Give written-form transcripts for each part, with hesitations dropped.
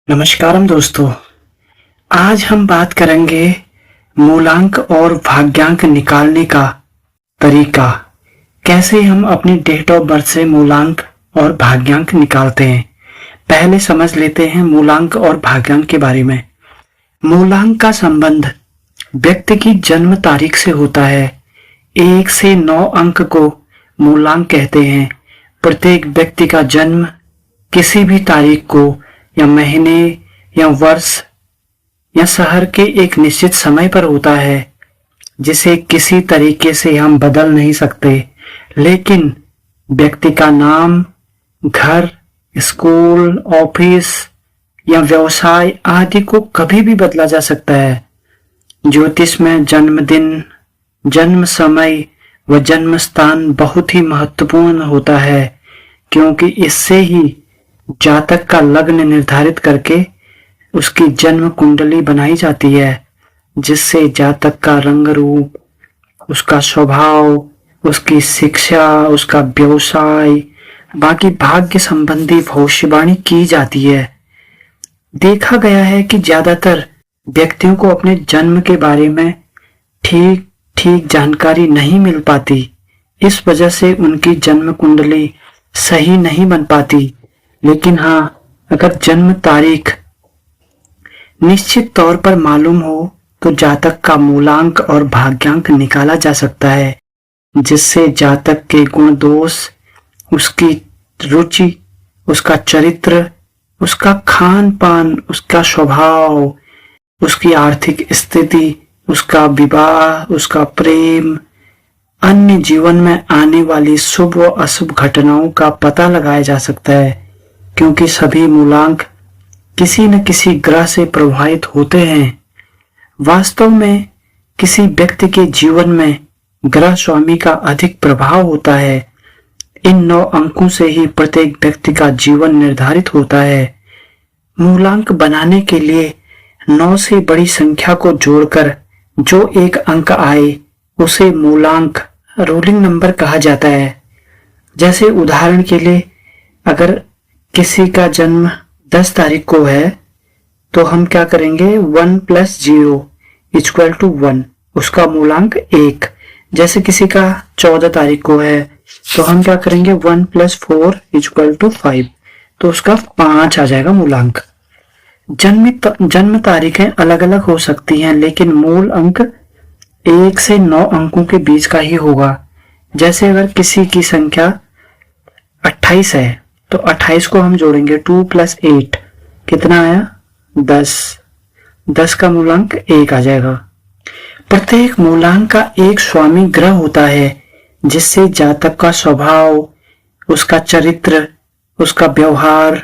नमस्कारम दोस्तों। आज हम बात करेंगे मूलांक और भाग्यांक निकालने का तरीका। कैसे हम अपनी डेट ऑफ बर्थ से मूलांक और भाग्यांक निकालते हैं। पहले समझ लेते हैं मूलांक और भाग्यांक के बारे में। मूलांक का संबंध व्यक्ति की जन्म तारीख से होता है। 1 से 9 अंक को मूलांक कहते हैं। प्रत्येक व्यक्ति का जन्म किसी भी तारीख को या महीने या वर्ष या शहर के एक निश्चित समय पर होता है, जिसे किसी तरीके से हम बदल नहीं सकते। लेकिन व्यक्ति का नाम, घर, स्कूल, ऑफिस या व्यवसाय आदि को कभी भी बदला जा सकता है। ज्योतिष में जन्मदिन, जन्म समय व जन्म स्थान बहुत ही महत्वपूर्ण होता है, क्योंकि इससे ही जातक का लग्न निर्धारित करके उसकी जन्म कुंडली बनाई जाती है, जिससे जातक का रंग रूप, उसका स्वभाव, उसकी शिक्षा, उसका व्यवसाय, बाकी भाग्य संबंधी भविष्यवाणी की जाती है। देखा गया है कि ज्यादातर व्यक्तियों को अपने जन्म के बारे में ठीक जानकारी नहीं मिल पाती। इस वजह से उनकी जन्म कुंडली सही नहीं बन पाती। लेकिन हाँ, अगर जन्म तारीख निश्चित तौर पर मालूम हो तो जातक का मूलांक और भाग्यांक निकाला जा सकता है, जिससे जातक के गुण दोष, उसकी रुचि, उसका चरित्र, उसका खान पान, उसका स्वभाव, उसकी आर्थिक स्थिति, उसका विवाह, उसका प्रेम, अन्य जीवन में आने वाली शुभ व अशुभ घटनाओं का पता लगाया जा सकता है। क्योंकि सभी मूलांक किसी न किसी ग्रह से प्रभावित होते हैं। वास्तव में किसी व्यक्ति के जीवन में ग्रह स्वामी का अधिक प्रभाव होता है। इन 9 अंकों से ही प्रत्येक व्यक्ति का जीवन निर्धारित होता है। मूलांक बनाने के लिए 9 से बड़ी संख्या को जोड़कर जो एक अंक आए उसे मूलांक, रूलिंग नंबर कहा जाता है। जैसे उदाहरण के लिए, अगर किसी का जन्म 10 तारीख को है तो हम क्या करेंगे, 1 + 0 = 1, उसका मूलांक 1। जैसे किसी का 14 तारीख को है तो हम क्या करेंगे, 1 + 4 = 5, तो उसका 5 आ जाएगा मूलांक। जन्म तारीखें अलग अलग हो सकती हैं, लेकिन मूल अंक 1 से 9 अंकों के बीच का ही होगा। जैसे अगर किसी की संख्या 28 है तो 28 को हम जोड़ेंगे, 2 + 8 कितना आया, 10। 10 का मूलांक 1 आ जाएगा। प्रत्येक मूलांक का एक स्वामी ग्रह होता है, जिससे जातक का स्वभाव, उसका चरित्र, उसका व्यवहार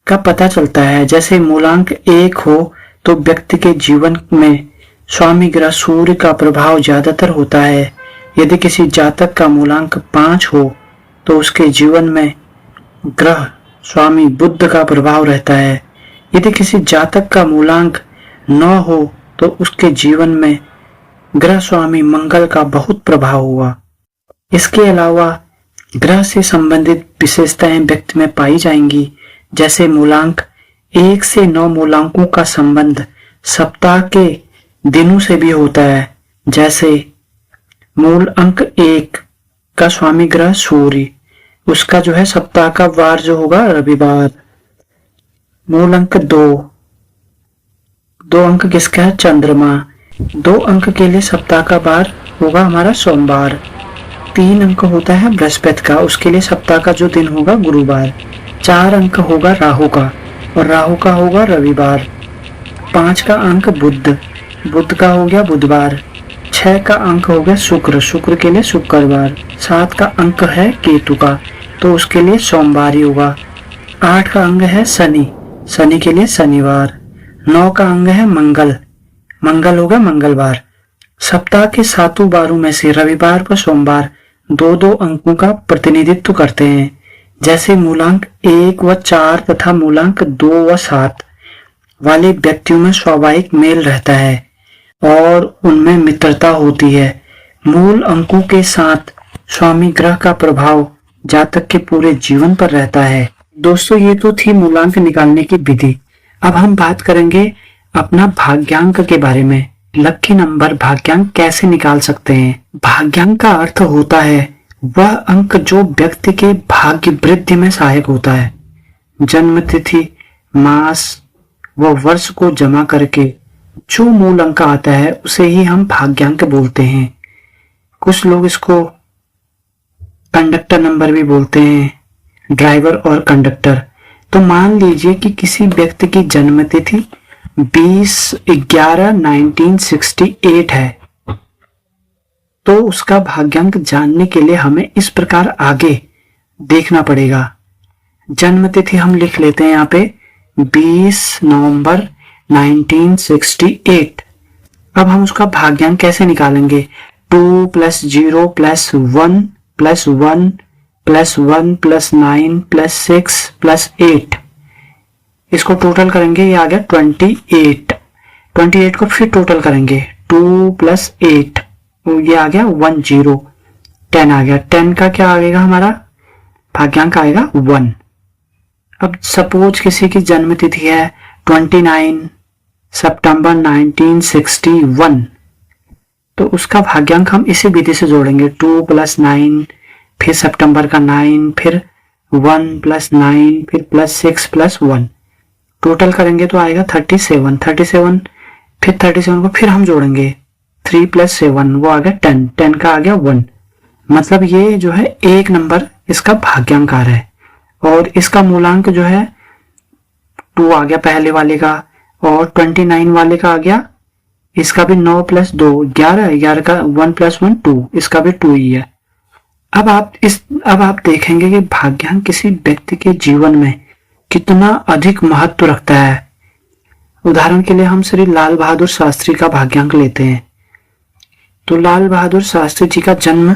का पता चलता है। जैसे मूलांक 1 हो तो व्यक्ति के जीवन में स्वामी ग्रह सूर्य का प्रभाव ज्यादातर होता है। यदि किसी जातक का मूलांक 5 हो तो उसके जीवन में ग्रह स्वामी बुध का प्रभाव रहता है। यदि किसी जातक का मूलांक 9 हो तो उसके जीवन में ग्रह स्वामी मंगल का बहुत प्रभाव हुआ। इसके अलावा ग्रह से संबंधित विशेषताएं व्यक्ति में पाई जाएंगी। जैसे मूलांक 1 से 9 मूलांकों का संबंध सप्ताह के दिनों से भी होता है। जैसे मूल अंक 1 का स्वामी ग्रह सूर्य, उसका जो है सप्ताह का वार जो होगा रविवार। मूल अंक 2 अंक किसका है, चंद्रमा। 2 अंक के लिए सप्ताह का वार होगा हमारा सोमवार। 3 अंक होता है बृहस्पति का, उसके लिए सप्ताह का जो दिन होगा गुरुवार। 4 अंक होगा राहु का, और राहु का होगा रविवार। 5 का अंक बुध का हो गया बुधवार। 6 का अंक हो गया शुक्र के लिए शुक्रवार। 7 का अंक है केतु का, तो उसके लिए सोमवार ही होगा। 8 का अंक है शनि के लिए शनिवार। 9 का अंक है मंगल होगा मंगलवार। सप्ताह के 7 वारों में से रविवार व सोमवार 2-2 अंकों का प्रतिनिधित्व करते हैं। जैसे मूलांक 1 व 4 तथा मूलांक 2 व 7 वाले व्यक्तियों में स्वाभाविक मेल रहता है और उनमें मित्रता होती है। मूल अंकों के साथ स्वामी ग्रह का प्रभाव जातक के पूरे जीवन पर रहता है। दोस्तों, ये तो थी मूलांक निकालने की विधि। अब हम बात करेंगे अपना भाग्यांक के बारे में। लकी नंबर भाग्यांक कैसे निकाल सकते हैं। भाग्यांक का अर्थ होता है वह अंक जो व्यक्ति के भाग्य वृद्धि में सहायक होता है। जन्म तिथि, मास व वर्ष को जमा करके जो मूल अंक आता है उसे ही हम भाग्यांक बोलते हैं। कुछ लोग इसको कंडक्टर नंबर भी बोलते हैं, ड्राइवर और कंडक्टर। तो मान लीजिए कि किसी व्यक्ति की जन्म तिथि 20/11/1968 है, तो उसका भाग्यांक जानने के लिए हमें इस प्रकार आगे देखना पड़ेगा। जन्म तिथि हम लिख लेते हैं यहाँ पे 20 नवंबर 1968। अब हम उसका भाग्यांक कैसे निकालेंगे। 2 + 0 + 1 + 1 + 1 + 9 + 6 + 8, इसको टोटल करेंगे, ये आ गया 28। 28 को फिर टोटल करेंगे, 2 + 8, ये आ गया 10। 10 आ गया। 10 का क्या आएगा, हमारा भाग्यांक आएगा 1। अब सपोज किसी की जन्म तिथि है 29 सितंबर 1961, तो उसका भाग्यांक हम इसी विधि से जोड़ेंगे। 2 + 9, फिर सितंबर का 9, फिर 1 + 9, फिर +6 + 1, टोटल करेंगे तो आएगा 37। 37 फिर 37 को फिर हम जोड़ेंगे, 3 + 7, वो आ गया 10। 10 का आ गया 1। मतलब ये जो है एक नंबर इसका भाग्यांक आ रहा है। और इसका मूलांक जो है 2 आ गया पहले वाले का, और 29 वाले का आ गया, इसका भी 9 + 2 11, 11 का 1 + 1 2, इसका भी 2 ही है। अब आप देखेंगे कि भाग्यांक किसी व्यक्ति के जीवन में कितना अधिक महत्व रखता है। उदाहरण के लिए हम श्री लाल बहादुर शास्त्री का भाग्यांक लेते हैं। तो लाल बहादुर शास्त्री जी का जन्म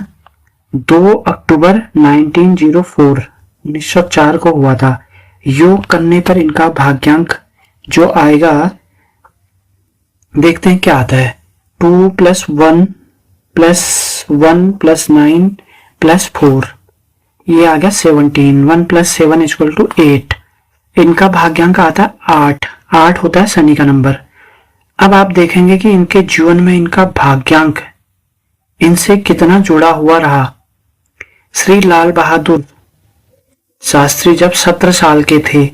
2 अक्टूबर 1904 को हुआ था। योग करने पर इनका भाग्यांक जो आएगा, देखते हैं क्या आता है। 2 + 1 + 1 + 9 + 4, ये आ गया 17। 1 + 7 = 8। इनका भाग्यांक आता है 8। 8 होता है शनि का नंबर। अब आप देखेंगे कि इनके जीवन में इनका भाग्यांक इनसे कितना जुड़ा हुआ रहा। श्री लाल बहादुर शास्त्री जब 17 साल के थे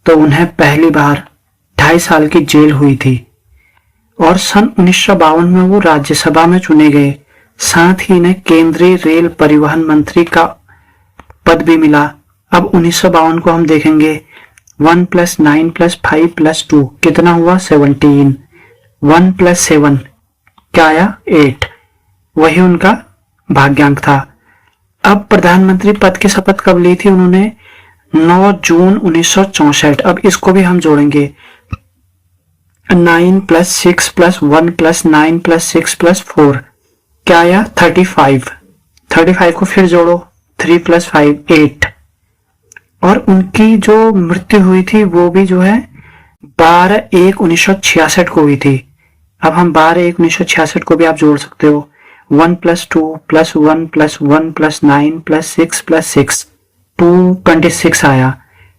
तो उन्हें पहली बार 2.5 साल की जेल हुई थी, और सन 1952 में वो राज्यसभा में चुने गए। साथ ही इन्हें केंद्रीय रेल परिवहन मंत्री का पद भी मिला। अब 1952 को हम देखेंगे, 1 + 9 + 5 + 2 कितना हुआ 17। 1 + 7 क्या आया 8, वही उनका भाग्यांक था। अब प्रधानमंत्री पद की शपथ कब ली थी उन्होंने, 9 जून 1964। अब इसको भी हम जोड़ेंगे, 9 + 6 + 1 + 9 + 6 + 4 क्या आया 35। 35 को फिर जोड़ो, 3 + 5 8। और उनकी जो मृत्यु हुई थी वो भी जो है 12/1/1966 को हुई थी। अब हम 12/1/1966 को भी आप जोड़ सकते हो, 1 + 2 + 1 + 1 + 9 + 6 + 6 226 आया।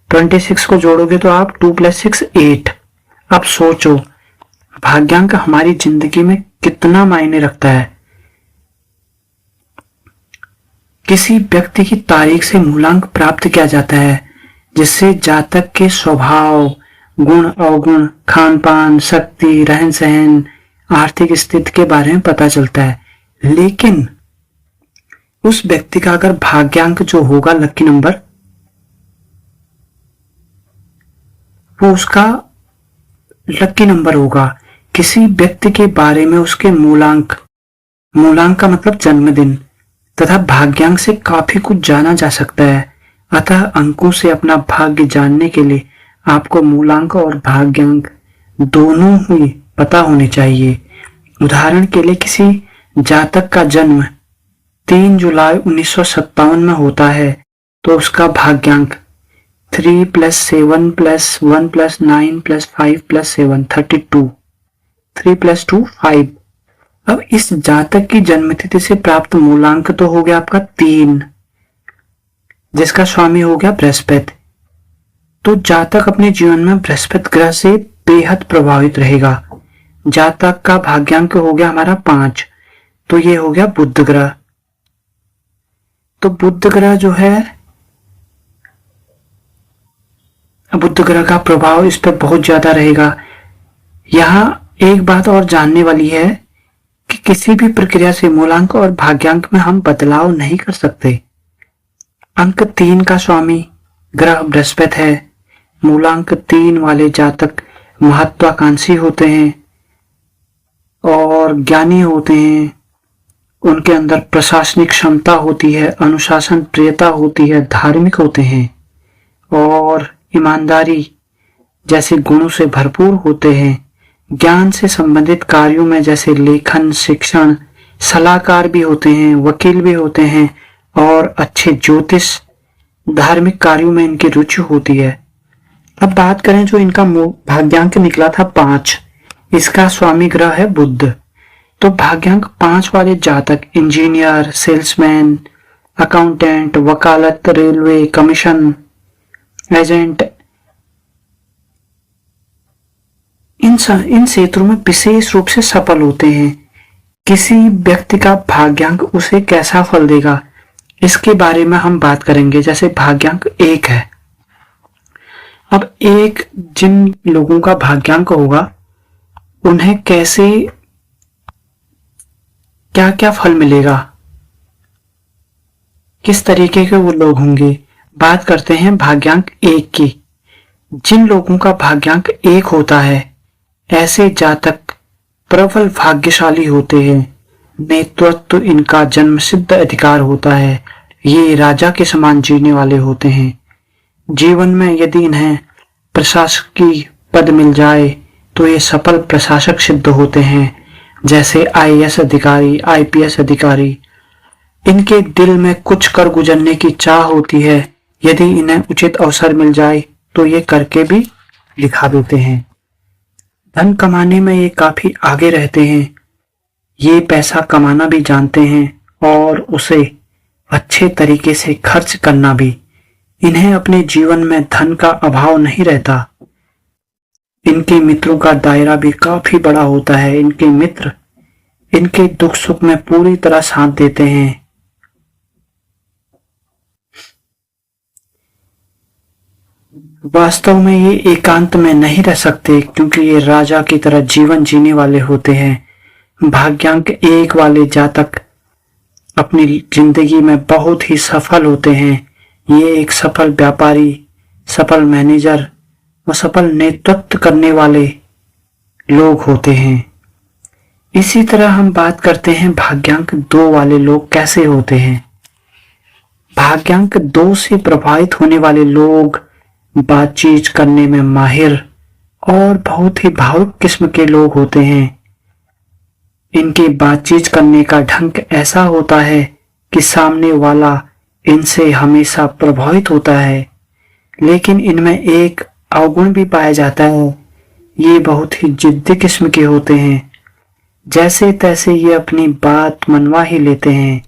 26 को जोड़ोगे तो आप 2 + 6 8। अब सोचो भाग्यांक हमारी जिंदगी में कितना मायने रखता है। किसी व्यक्ति की तारीख से मूलांक प्राप्त किया जाता है, जिससे जातक के स्वभाव, गुण अवगुण, खान पान, शक्ति, रहन सहन, आर्थिक स्थिति के बारे में पता चलता है। लेकिन उस व्यक्ति का अगर भाग्यांक जो होगा लकी नंबर, वो उसका लकी नंबर होगा। किसी व्यक्ति के बारे में उसके मूलांक का मतलब जन्मदिन तथा भाग्यांक से काफी कुछ जाना जा सकता है। अतः अंकों से अपना भाग्य जानने के लिए आपको मूलांक और भाग्यांक दोनों ही पता होने चाहिए। उदाहरण के लिए किसी जातक का जन्म 3 जुलाई 1957 में होता है तो उसका भाग्यांक 3 + 7 + 1 + 9 + 5 + 7 32। 3 + 2 5। अब इस जातक की जन्मतिथि से प्राप्त मूलांक तो हो गया आपका 3, जिसका स्वामी हो गया बृहस्पति। तो जातक अपने जीवन में बृहस्पति ग्रह से बेहद प्रभावित रहेगा। जातक का भाग्यांक हो गया हमारा 5, तो ये हो गया बुध ग्रह। तो बुध ग्रह जो है, बुध ग्रह का प्रभाव इस पर बहुत ज्यादा रहेगा। यहाँ एक बात और जानने वाली है कि किसी भी प्रक्रिया से मूलांक और भाग्यांक में हम बदलाव नहीं कर सकते। अंक 3 का स्वामी ग्रह बृहस्पति है। मूलांक 3 वाले जातक महत्वाकांक्षी होते हैं और ज्ञानी होते हैं। उनके अंदर प्रशासनिक क्षमता होती है, अनुशासन प्रियता होती है, धार्मिक होते हैं और ईमानदारी जैसे गुणों से भरपूर होते हैं। ज्ञान से संबंधित कार्यों में जैसे लेखन, शिक्षण, सलाहकार भी होते हैं, वकील भी होते हैं और अच्छे ज्योतिष, धार्मिक कार्यों में इनकी रुचि होती है। अब बात करें जो इनका भाग्यांक निकला था 5, इसका स्वामी ग्रह है बुध। तो भाग्यांक 5 वाले जातक इंजीनियर, सेल्समैन, अकाउंटेंट, वकालत, रेलवे, कमीशन एजेंट, इन क्षेत्रों में विशेष रूप से सफल होते हैं। किसी व्यक्ति का भाग्यांक उसे कैसा फल देगा, इसके बारे में हम बात करेंगे। जैसे भाग्यांक 1 है। अब जिन लोगों का भाग्यांक होगा उन्हें कैसे क्या क्या फल मिलेगा, किस तरीके के वो लोग होंगे। बात करते हैं भाग्यांक 1 की। जिन लोगों का भाग्यांक 1 होता है, ऐसे जातक प्रबल भाग्यशाली होते हैं। नेतृत्व इनका जन्मसिद्ध अधिकार होता है। ये राजा के समान जीने वाले होते हैं। जीवन में यदि इन्हें प्रशासकीय पद मिल जाए तो ये सफल प्रशासक सिद्ध होते हैं, जैसे आईएएस अधिकारी, आईपीएस अधिकारी। इनके दिल में कुछ कर गुजरने की चाह होती है। यदि इन्हें उचित अवसर मिल जाए तो ये करके भी दिखा देते हैं। धन कमाने में ये काफी आगे रहते हैं। ये पैसा कमाना भी जानते हैं और उसे अच्छे तरीके से खर्च करना भी। इन्हें अपने जीवन में धन का अभाव नहीं रहता। इनके मित्रों का दायरा भी काफी बड़ा होता है। इनके मित्र इनके दुख सुख में पूरी तरह साथ देते हैं। वास्तव में ये एकांत में नहीं रह सकते क्योंकि ये राजा की तरह जीवन जीने वाले होते हैं। भाग्यांक 1 वाले जातक अपनी जिंदगी में बहुत ही सफल होते हैं। ये एक सफल व्यापारी, सफल मैनेजर और सफल नेतृत्व करने वाले लोग होते हैं। इसी तरह हम बात करते हैं भाग्यांक 2 वाले लोग कैसे होते हैं। भाग्यांक 2 से प्रभावित होने वाले लोग बातचीत करने में माहिर और बहुत ही भावुक किस्म के लोग होते हैं। इनकी बातचीत करने का ढंग ऐसा होता है कि सामने वाला इनसे हमेशा प्रभावित होता है। लेकिन इनमें एक अवगुण भी पाया जाता है। ये बहुत ही जिद्दी किस्म के होते हैं। जैसे तैसे ये अपनी बात मनवा ही लेते हैं।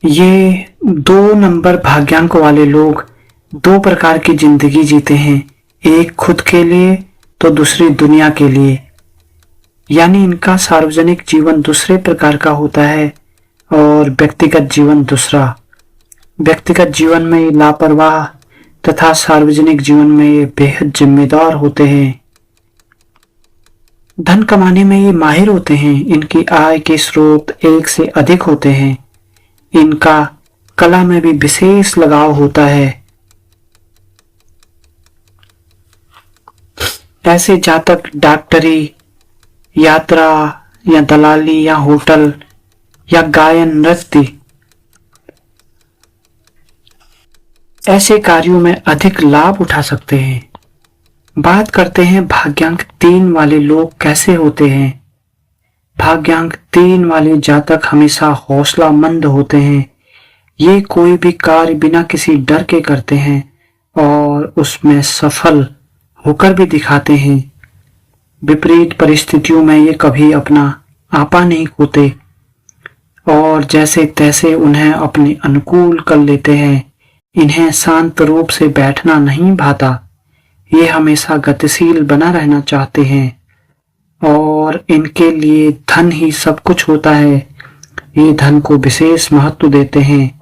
ये 2 नंबर भाग्यांक वाले लोग 2 प्रकार की जिंदगी जीते हैं। एक खुद के लिए तो दूसरी दुनिया के लिए। यानी इनका सार्वजनिक जीवन दूसरे प्रकार का होता है और व्यक्तिगत जीवन दूसरा। व्यक्तिगत जीवन में ये लापरवाह तथा सार्वजनिक जीवन में ये बेहद जिम्मेदार होते हैं। धन कमाने में ये माहिर होते हैं। इनकी आय के स्रोत एक से अधिक होते हैं। इनका कला में भी विशेष लगाव होता है। ऐसे जातक डॉक्टरी, यात्रा या दलाली या होटल या गायन, नृत्य ऐसे कार्यों में अधिक लाभ उठा सकते हैं। बात करते हैं भाग्यांक 3 वाले लोग कैसे होते हैं। भाग्यांक 3 वाले जातक हमेशा हौसलामंद होते हैं। ये कोई भी कार्य बिना किसी डर के करते हैं और उसमें सफल होकर भी दिखाते हैं। विपरीत परिस्थितियों में ये कभी अपना आपा नहीं खोते। और जैसे तैसे उन्हें अपने अनुकूल कर लेते हैं। इन्हें शांत रूप से बैठना नहीं भाता। ये हमेशा गतिशील बना रहना चाहते हैं और इनके लिए धन ही सब कुछ होता है। ये धन को विशेष महत्व देते हैं।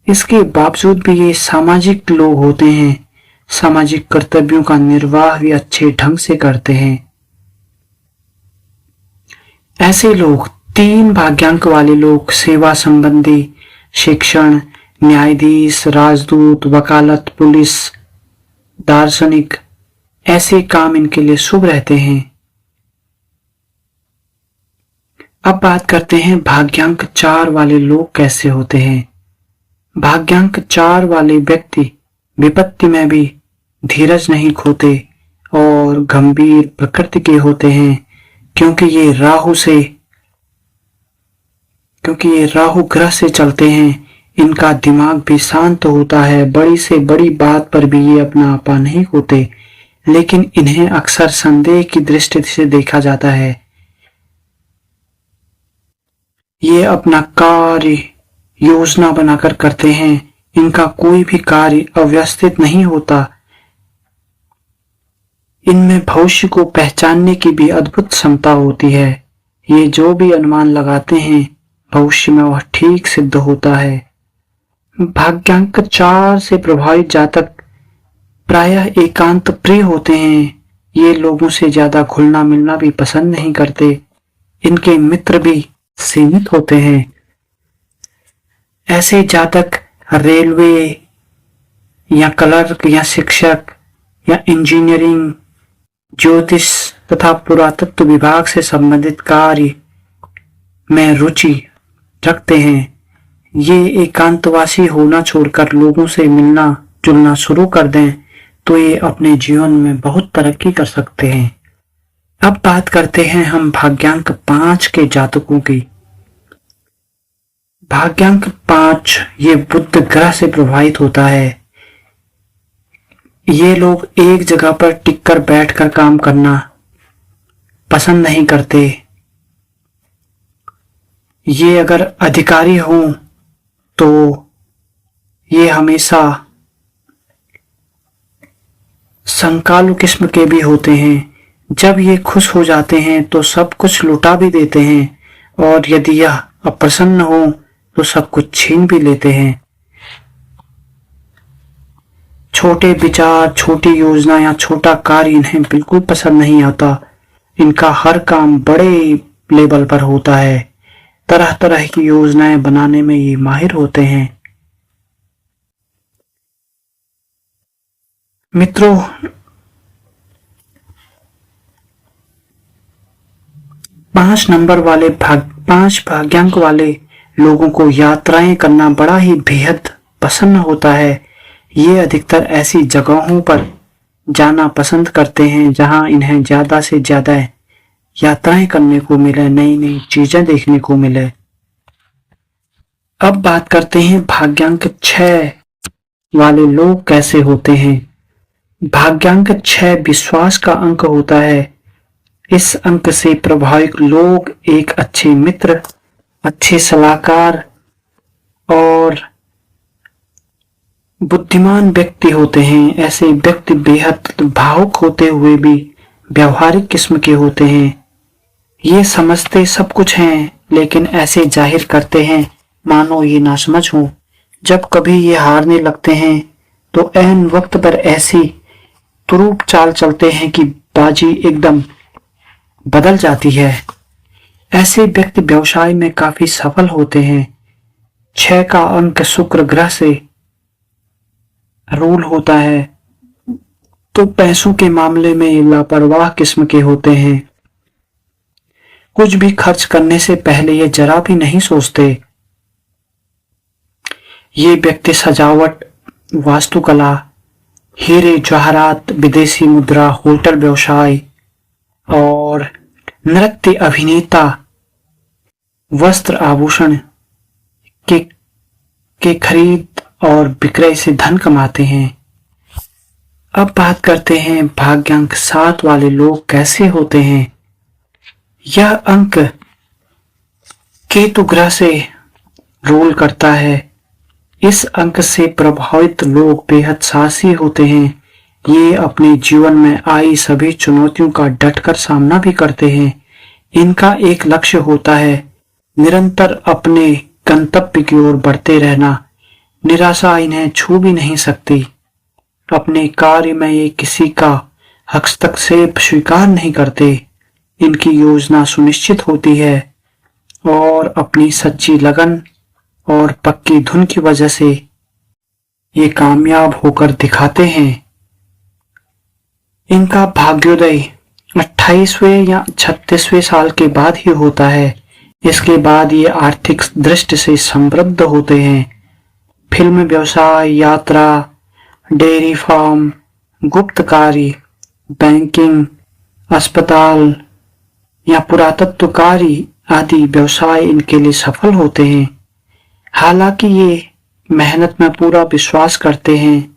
इसके बावजूद भी ये सामाजिक लोग होते हैं। सामाजिक कर्तव्यों का निर्वाह भी अच्छे ढंग से करते हैं। ऐसे लोग 3 भाग्यांक वाले लोग सेवा संबंधी, शिक्षण, न्यायाधीश, राजदूत, वकालत, पुलिस, दार्शनिक, ऐसे काम इनके लिए शुभ रहते हैं। अब बात करते हैं भाग्यांक 4 वाले लोग कैसे होते हैं। भाग्यांक 4 वाले व्यक्ति विपत्ति में भी धीरज नहीं खोते और गंभीर प्रकृति के होते हैं, क्योंकि ये राहु ग्रह से चलते हैं। इनका दिमाग भी शांत होता है। बड़ी से बड़ी बात पर भी ये अपना आपा नहीं होते, लेकिन इन्हें अक्सर संदेह की दृष्टि से देखा जाता है। ये अपना कार्य योजना बनाकर करते हैं। इनका कोई भी कार्य अव्यवस्थित नहीं होता। इनमें भविष्य को पहचानने की भी अद्भुत क्षमता होती है। ये जो भी अनुमान लगाते हैं भविष्य में वह ठीक सिद्ध होता है। भाग्यांक 4 से प्रभावित जातक प्रायः एकांत प्रिय होते हैं। ये लोगों से ज्यादा घुलना मिलना भी पसंद नहीं करते। इनके मित्र भी सीमित होते हैं। ऐसे जातक रेलवे या क्लर्क या शिक्षक या इंजीनियरिंग, ज्योतिष तथा पुरातत्व विभाग से संबंधित कार्य में रुचि रखते हैं। ये एकांतवासी होना छोड़कर लोगों से मिलना जुलना शुरू कर दें तो ये अपने जीवन में बहुत तरक्की कर सकते हैं। अब बात करते हैं हम भाग्यांक 5 के जातकों की। भाग्यांक 5 ये बुध ग्रह से प्रभावित होता है। ये लोग एक जगह पर टिककर बैठकर काम करना पसंद नहीं करते। ये अगर अधिकारी हों तो ये हमेशा संकालु किस्म के भी होते हैं। जब ये खुश हो जाते हैं तो सब कुछ लुटा भी देते हैं और यदि यह अप्रसन्न हो तो सब कुछ छीन भी लेते हैं। छोटे विचार, छोटी योजना या छोटा कार्य इन्हें बिल्कुल पसंद नहीं आता। इनका हर काम बड़े लेवल पर होता है। तरह तरह की योजनाएं बनाने में ये माहिर होते हैं। मित्रों, 5 भाग्यांक वाले लोगों को यात्राएं करना बड़ा ही बेहद पसंद होता है। ये अधिकतर ऐसी जगहों पर जाना पसंद करते हैं जहां इन्हें ज्यादा से ज्यादा यात्राएं करने को मिले, नई नई चीजें देखने को मिले। अब बात करते हैं भाग्यांक 6 वाले लोग कैसे होते हैं। भाग्यांक 6 विश्वास का अंक होता है। इस अंक से प्रभावित लोग एक अच्छे मित्र, अच्छे सलाहकार और बुद्धिमान व्यक्ति होते हैं। ऐसे व्यक्ति बेहद भावुक होते हुए भी व्यवहारिक किस्म के होते हैं। ये समझते सब कुछ हैं लेकिन ऐसे जाहिर करते हैं मानो ये नासमझ हो। जब कभी ये हारने लगते हैं तो ऐन वक्त पर ऐसी तुरूप चाल चलते हैं कि बाजी एकदम बदल जाती है। ऐसे व्यक्ति व्यवसाय में काफी सफल होते हैं। 6 का अंक शुक्र ग्रह से रूल होता है तो पैसों के मामले में ये लापरवाह किस्म के होते हैं। कुछ भी खर्च करने से पहले ये जरा भी नहीं सोचते। ये व्यक्ति सजावट, वास्तुकला, हीरे जवाहरात, विदेशी मुद्रा, होटल व्यवसाय और नृत्य अभिनेता, वस्त्र आभूषण के खरीद और विक्रय से धन कमाते हैं। अब बात करते हैं भाग्यांक 7 वाले लोग कैसे होते हैं। यह अंक केतु ग्रह से रूल करता है। इस अंक से प्रभावित लोग बेहद साहसी होते हैं। ये अपने जीवन में आई सभी चुनौतियों का डटकर सामना भी करते हैं। इनका एक लक्ष्य होता है, निरंतर अपने गंतव्य की ओर बढ़ते रहना। निराशा इन्हें छू भी नहीं सकती। अपने कार्य में ये किसी का हस्तक्षेप स्वीकार नहीं करते। इनकी योजना सुनिश्चित होती है और अपनी सच्ची लगन और पक्की धुन की वजह से ये कामयाब होकर दिखाते हैं। इनका भाग्योदय 28वें या 36वें साल के बाद ही होता है। इसके बाद ये आर्थिक दृष्टि से समृद्ध होते हैं। फिल्म व्यवसाय, यात्रा, डेयरी फार्म, गुप्त कार्य, बैंकिंग, अस्पताल या पुरातत्व कार्य आदि व्यवसाय इनके लिए सफल होते हैं। हालांकि ये मेहनत में पूरा विश्वास करते हैं,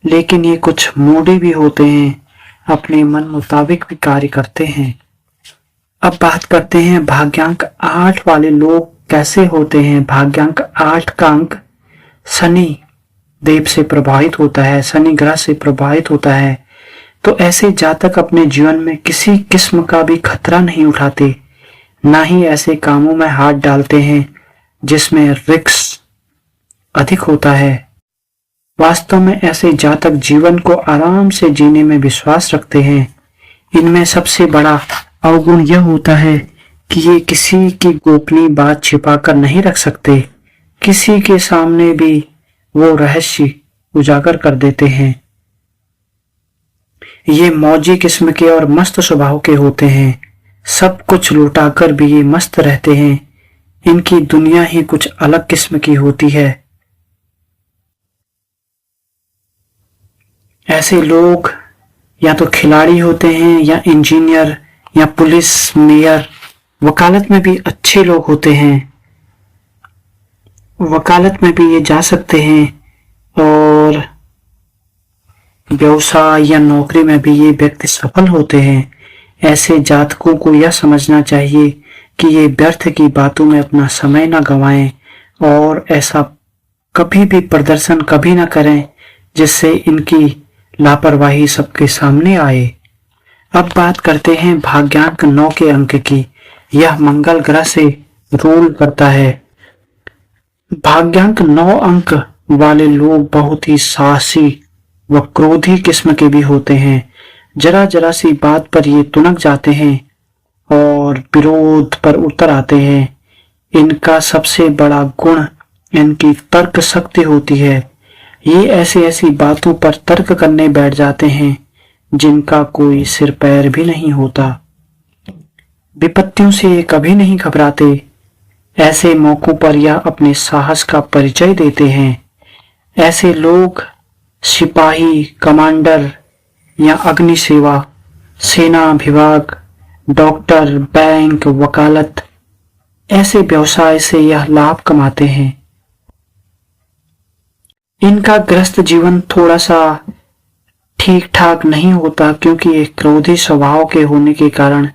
लेकिन ये कुछ मूडी भी होते हैं, अपने मन मुताबिक भी कार्य करते हैं। अब बात करते हैं भाग्यांक 8 वाले लोग कैसे होते हैं। भाग्यांक 8 का अंक शनि देव से प्रभावित होता है, शनि ग्रह से प्रभावित होता है। तो ऐसे जातक अपने जीवन में किसी किस्म का भी खतरा नहीं उठाते, ना ही ऐसे कामों में हाथ डालते हैं जिसमें रिस्क अधिक होता है। वास्तव में ऐसे जातक जीवन को आराम से जीने में विश्वास रखते हैं। इनमें सबसे बड़ा अवगुण यह होता है कि ये किसी की गोपनीय बात छिपाकर नहीं रख सकते। किसी के सामने भी वो रहस्य उजागर कर देते हैं। ये मौजी किस्म के और मस्त स्वभाव के होते हैं। सब कुछ लुटाकर भी ये मस्त रहते हैं। इनकी दुनिया ही कुछ अलग किस्म की होती है। ऐसे लोग या तो खिलाड़ी होते हैं या इंजीनियर या पुलिस, मेयर, वकालत में भी अच्छे लोग होते हैं। वकालत में भी ये जा सकते हैं और व्यवसाय या नौकरी में भी ये व्यक्ति सफल होते हैं। ऐसे जातकों को यह समझना चाहिए कि ये व्यर्थ की बातों में अपना समय न गंवाएं और ऐसा कभी भी प्रदर्शन कभी न करें जिससे इनकी लापरवाही सबके सामने आए। अब बात करते हैं भाग्यांक 9 के अंक की। यह मंगल ग्रह से रूल करता है। भाग्यांक 9 अंक वाले लोग बहुत ही साहसी व क्रोधी किस्म के भी होते हैं। जरा जरा सी बात पर ये तुनक जाते हैं और विरोध पर उतर आते हैं। इनका सबसे बड़ा गुण इनकी तर्क शक्ति होती है। ये ऐसी बातों पर तर्क करने बैठ जाते हैं जिनका कोई सिर पैर भी नहीं होता। विपत्तियों से ये कभी नहीं घबराते। ऐसे मौकों पर यह अपने साहस का परिचय देते हैं। ऐसे लोग सिपाही, कमांडर या अग्नि सेवा, सेना विभाग, डॉक्टर, बैंक, वकालत ऐसे व्यवसाय से यह लाभ कमाते हैं। इनका गृहस्थ जीवन थोड़ा सा ठीक ठाक नहीं होता क्योंकि एक क्रोधी स्वभाव के होने के कारण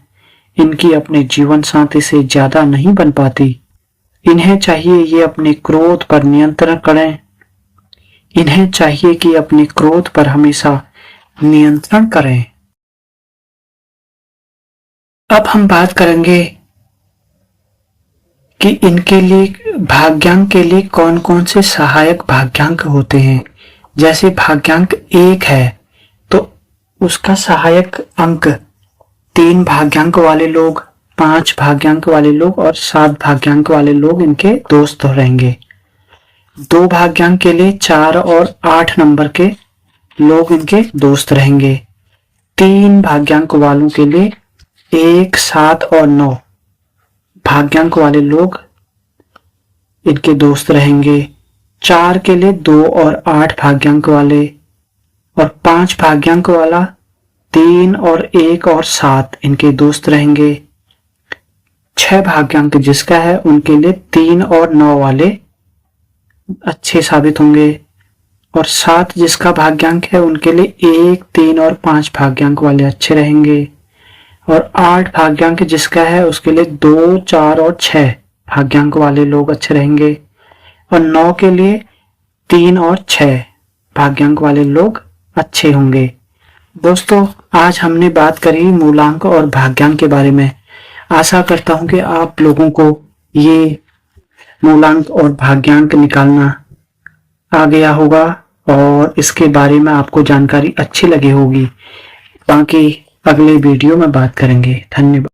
इनकी अपने जीवन साथी से ज्यादा नहीं बन पाती। इन्हें चाहिए ये अपने क्रोध पर नियंत्रण करें। इन्हें चाहिए कि अपने क्रोध पर हमेशा नियंत्रण करें। अब हम बात करेंगे कि इनके लिए भाग्यांक के लिए कौन कौन से सहायक भाग्यांक होते हैं। जैसे भाग्यांक 1 है तो उसका सहायक अंक 3 भाग्यांक वाले लोग, 5 भाग्यांक वाले लोग और 7 भाग्यांक वाले लोग इनके दोस्त रहेंगे। 2 भाग्यांक के लिए 4 और 8 नंबर के लोग इनके दोस्त रहेंगे। 3 भाग्यांक वालों के लिए 1, 7 और 9 भाग्यांक वाले लोग इनके दोस्त रहेंगे। 4 के लिए 2 और 8 भाग्यांक वाले और 5 भाग्यांक वाला 3 और 1 और 7 इनके दोस्त रहेंगे। 6 भाग्यांक जिसका है उनके लिए 3 और 9 वाले अच्छे साबित होंगे और 7 जिसका भाग्यांक है उनके लिए 1, 3 और 5 भाग्यांक वाले अच्छे रहेंगे और 8 भाग्यांक जिसका है उसके लिए 2, 4 और 6 भाग्यांक वाले लोग अच्छे रहेंगे, और 9 के लिए 3 और 6 भाग्यांक वाले लोग अच्छे होंगे। दोस्तों, आज हमने बात करी मूलांक और भाग्यांक के बारे में। आशा करता हूं कि आप लोगों को ये मूलांक और भाग्यांक निकालना आ गया होगा और इसके बारे में आपको जानकारी अच्छी लगी होगी। बाकी अगले वीडियो में बात करेंगे। धन्यवाद।